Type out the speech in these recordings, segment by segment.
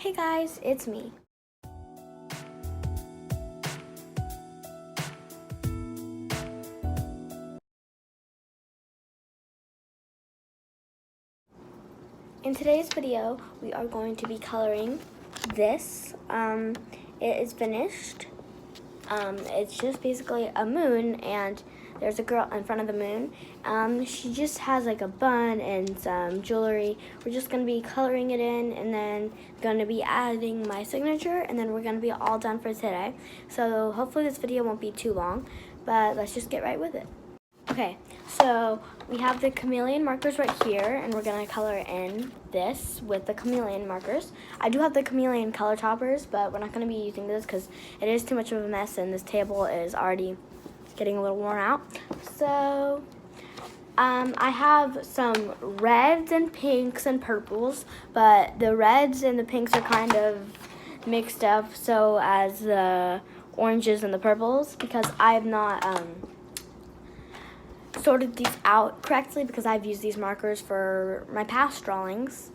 Hey guys, it's me. In today's video, we are going to be coloring this. It is finished. It's just basically a moon, and there's a girl in front of the moon. She just has like a bun and some jewelry. We're just going to be coloring it in, and then going to be adding my signature, and then we're going to be all done for today. So hopefully this video won't be too long, but let's just get right with it. Okay, so we have the chameleon markers right here, and we're gonna color in this with the chameleon markers. I do have the chameleon color toppers, but we're not gonna be using this because it is too much of a mess, and this table is already getting a little worn out. So I have some reds and pinks and purples, but the reds and the pinks are kind of mixed up, so as the oranges and the purples, because I have not sorted these out correctly because I've used these markers for my past drawings.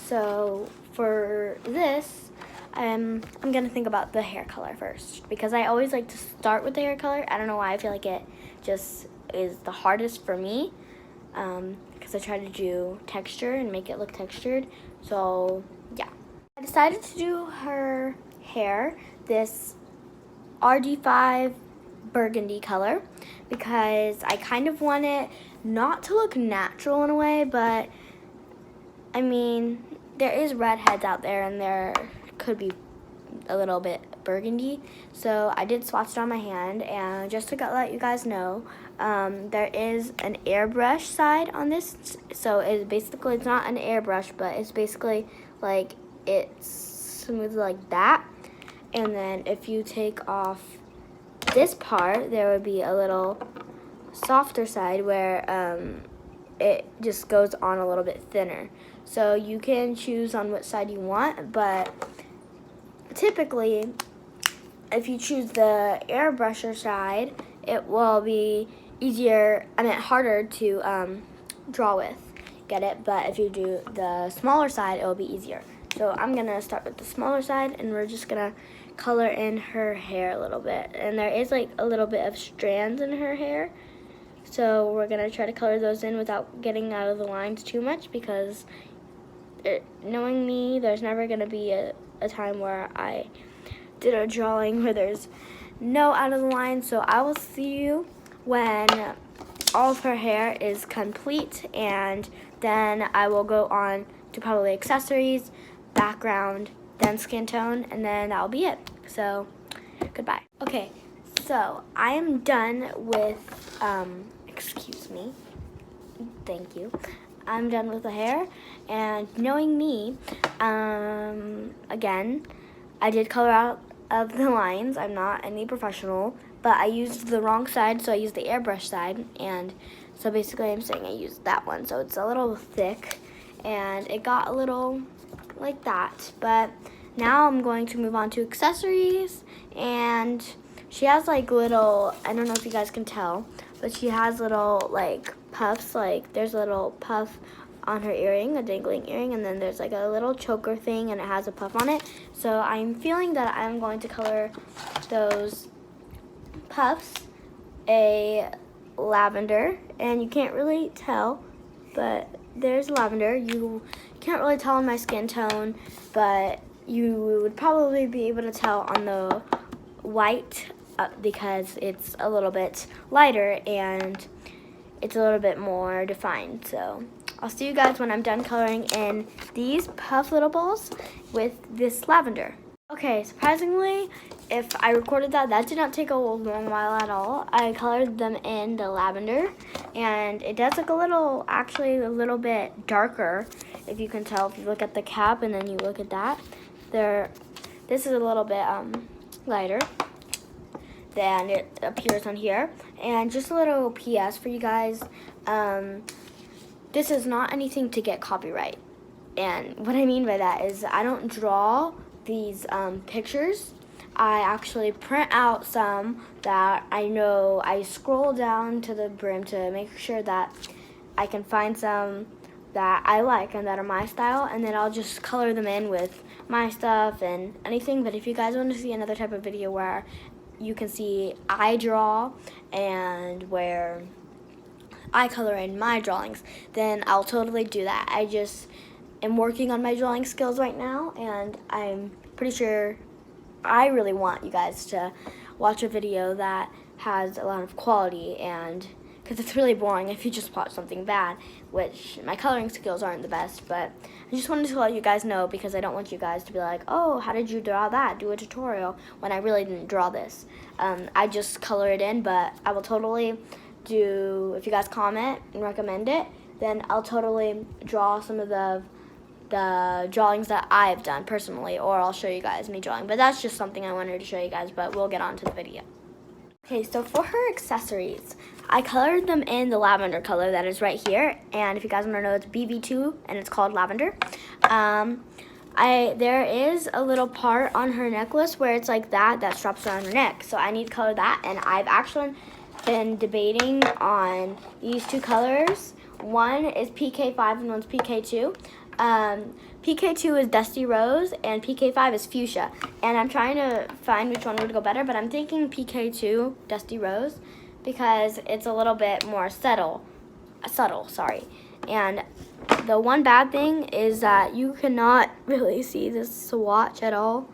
So for this, I'm gonna think about the hair color first because I always like to start with the hair color. I don't know why, I feel like it just is the hardest for me because I try to do texture and make it look textured. So yeah, I decided to do her hair this RD5 burgundy color because I kind of want it not to look natural in a way, but I mean, there is redheads out there and there could be a little bit burgundy, so I did swatch it on my hand. And just to let you guys know, there is an airbrush side on this, so it's not an airbrush, but it's basically like it's smooth like that, and then if you take off this part, there would be a little softer side where it just goes on a little bit thinner. So you can choose on what side you want, but typically, if you choose the airbrusher side, it will be harder to draw with. Get it? But if you do the smaller side, it will be easier. So I'm gonna start with the smaller side, and we're just gonna color in her hair a little bit. And there is like a little bit of strands in her hair, so we're gonna try to color those in without getting out of the lines too much, because knowing me, there's never gonna be a time where I did a drawing where there's no out of the line. So I will see you when all of her hair is complete, and then I will go on to probably accessories, background, then skin tone, and then that'll be it. So goodbye. Okay, so I am done with excuse me, thank you, I'm done with the hair. And knowing me, again, I did color out of the lines. I'm not any professional, but I used the wrong side, so I used the airbrush side, and so basically I'm saying I used that one, so it's a little thick and it got a little like that. But now I'm going to move on to accessories, and she has like little, I don't know if you guys can tell, but she has little like puffs, like there's a little puff on her earring, a dangling earring, and then there's like a little choker thing and it has a puff on it. So I'm feeling that I'm going to color those puffs a lavender, and you can't really tell, but there's lavender. You can't really tell on my skin tone, but you would probably be able to tell on the white because it's a little bit lighter and it's a little bit more defined. So I'll see you guys when I'm done coloring in these puff little balls with this lavender. Okay, surprisingly, if I recorded that did not take a long while at all. I colored them in the lavender, and it does look actually a little bit darker, if you can tell, if you look at the cap and then you look at that. This is a little bit lighter than it appears on here. And just a little PS for you guys, this is not anything to get copyright. And what I mean by that is I don't draw these pictures. I actually print out some that I know. I scroll down to the brim to make sure that I can find some that I like and that are my style, and then I'll just color them in with my stuff and anything. But if you guys want to see another type of video where you can see I draw and where I color in my drawings, then I'll totally do that. I just am working on my drawing skills right now, and I'm pretty sure I really want you guys to watch a video that has a lot of quality, and because it's really boring if you just watch something bad, which my coloring skills aren't the best. But I just wanted to let you guys know, because I don't want you guys to be like, oh, how did you draw that? Do a tutorial, when I really didn't draw this. I just color it in, but I will totally do, if you guys comment and recommend it, then I'll totally draw some of the drawings that I've done personally, or I'll show you guys me drawing. But that's just something I wanted to show you guys, but we'll get on to the video. Okay, so for her accessories, I colored them in the lavender color that is right here, and if you guys want to know, it's BB2 and it's called lavender. There is a little part on her necklace where it's like that straps around her neck, so I need to color that, and I've actually been debating on these two colors. One is PK5 and one's PK2. PK2 is Dusty Rose and PK5 is Fuchsia, and I'm trying to find which one would go better, but I'm thinking PK2 Dusty Rose because it's a little bit more subtle, and the one bad thing is that you cannot really see this swatch at all,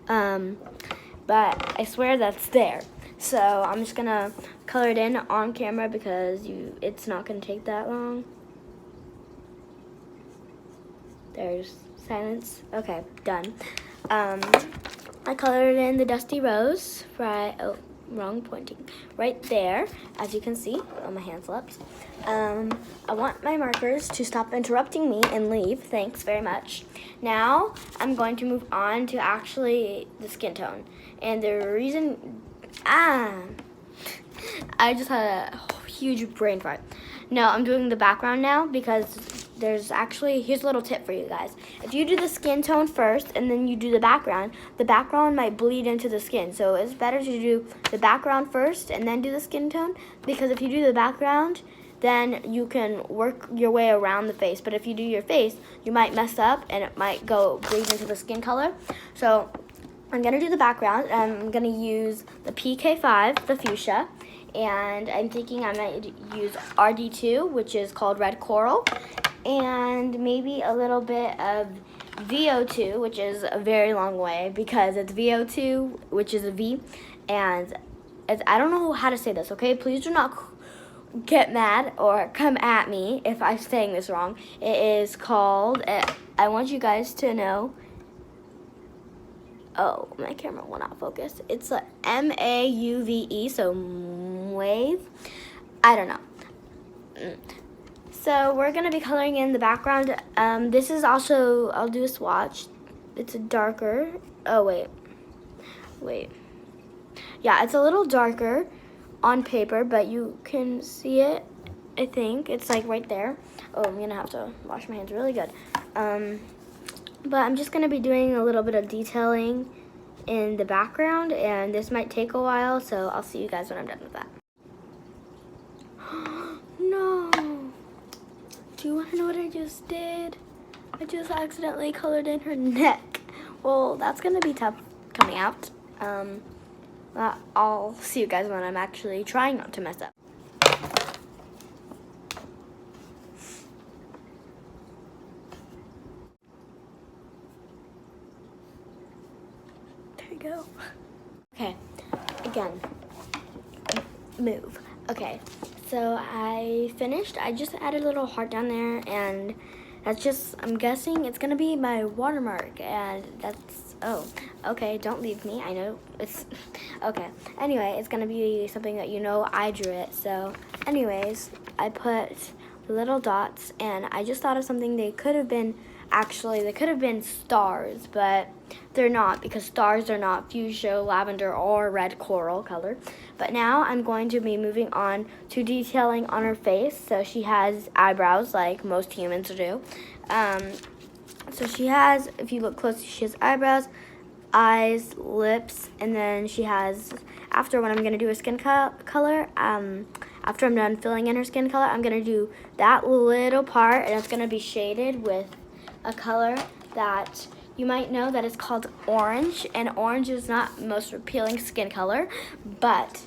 but I swear that's there. So I'm just gonna color it in on camera because it's not gonna take that long. There's silence. Okay, done. I colored in the Dusty Rose, wrong pointing, right there, as you can see on my hand slips. I want my markers to stop interrupting me and leave. Thanks very much. Now I'm going to move on to actually the skin tone. And the reason, I just had a huge brain fart. No, I'm doing the background now because here's a little tip for you guys. If you do the skin tone first and then you do the background might bleed into the skin. So it's better to do the background first and then do the skin tone, because if you do the background, then you can work your way around the face. But if you do your face, you might mess up and it might bleed into the skin color. So I'm gonna do the background, and I'm gonna use the PK5, the fuchsia, and I'm thinking I might use RD2, which is called Red Coral, and maybe a little bit of VO2, which is a very long way because it's VO2, which is a V, and I don't know how to say this, okay? Please do not get mad or come at me if I'm saying this wrong. It is called, I want you guys to know, oh, my camera will not focus. It's a MAUVE, so wave. I don't know. So we're gonna be coloring in the background. This is also, I'll do a swatch. It's a darker, oh wait. Yeah, it's a little darker on paper, but you can see it, I think. It's like right there. Oh, I'm gonna have to wash my hands really good. But I'm just gonna be doing a little bit of detailing in the background, and this might take a while, so I'll see you guys when I'm done with that. No! Do you wanna know what I just did? I just accidentally colored in her neck. Well, that's gonna be tough coming out. I'll see you guys when I'm actually trying not to mess up. There you go. Okay, again, move. Okay, so I finished. I just added a little heart down there, and that's just, I'm guessing it's gonna be my watermark, and that's, oh, okay, don't leave me. I know it's, okay. Anyway, it's gonna be something that you know I drew it. So anyways, I put little dots, and I just thought of something. They could have been stars, but they're not, because stars are not fuchsia, lavender, or red coral color. But now I'm going to be moving on to detailing on her face. So she has eyebrows like most humans do. So she has, if you look close, she has eyebrows, eyes, lips, and then she has, after when I'm going to do her skin color, after I'm done filling in her skin color, I'm gonna do that little part, and it's gonna be shaded with a color that you might know that is called orange, and orange is not the most appealing skin color, but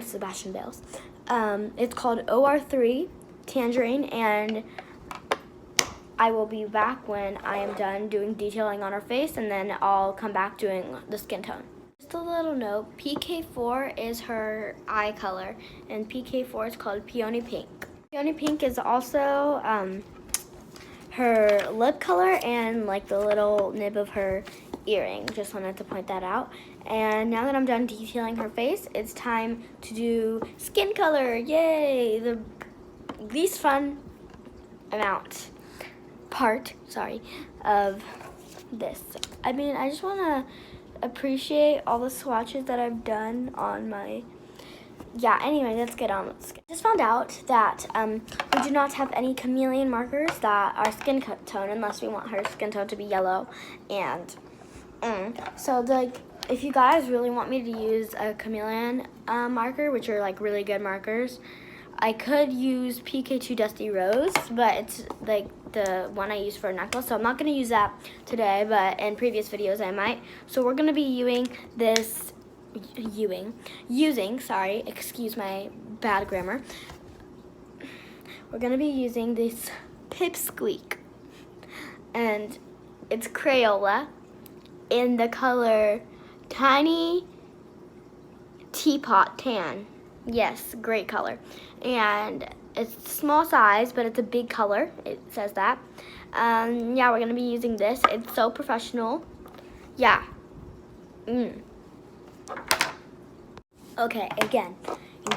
Sebastian Bales. It's called OR3 Tangerine, and I will be back when I am done doing detailing on her face, and then I'll come back doing the skin tone. Just a little note, PK4 is her eye color, and PK4 is called Peony Pink. Peony Pink is also her lip color and like the little nib of her earring. Just wanted to point that out. And now that I'm done detailing her face, it's time to do skin color. Yay! The least fun part of this. I mean, I just want to appreciate all the swatches that I've done on my, anyway, let's get on with skin. Just found out that we do not have any chameleon markers that are skin tone unless we want her skin tone to be yellow. And so if you guys really want me to use a chameleon marker, which are like really good markers, I could use PK2 Dusty Rose, but it's like the one I use for a necklace, so I'm not going to use that today, but in previous videos I might. So we're going to be excuse my bad grammar. We're going to be using this Pipsqueak, and it's Crayola in the color Tiny Teapot Tan. Yes, great color. And it's small size, but it's a big color. It says that. We're going to be using this. It's so professional. Yeah. Okay, again,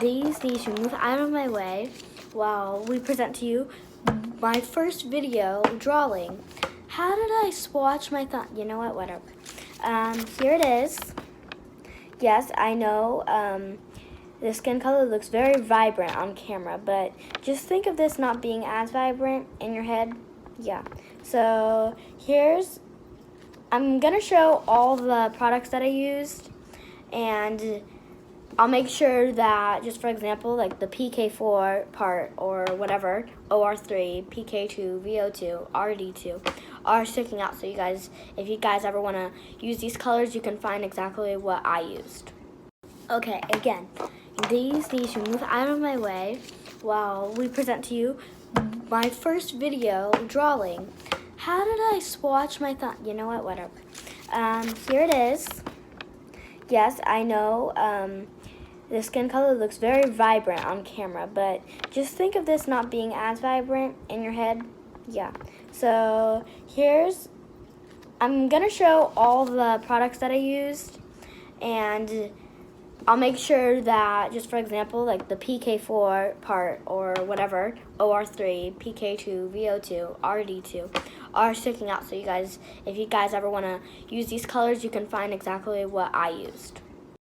these need to move out of my way while we present to you my first video drawing. How did I swatch my thumb? You know what? Whatever. Here it is. Yes, I know. The skin color looks very vibrant on camera, but just think of this not being as vibrant in your head. Yeah. So I'm going to show all the products that I used, and I'll make sure that, just for example, like the PK4 part or whatever, OR3, PK2, VO2, RD2 are sticking out. So if you guys ever want to use these colors, you can find exactly what I used. Okay, again, these need to move out of my way while we present to you my first video drawing. How did I swatch my thumb? You know what? Whatever. Here it is. Yes, I know. The skin color looks very vibrant on camera, but just think of this not being as vibrant in your head. Yeah. So I'm going to show all the products that I used, and I'll make sure that, just for example, like the PK4 part or whatever, OR3, PK2, VO2, RD2 are sticking out. So if you guys ever want to use these colors, you can find exactly what I used.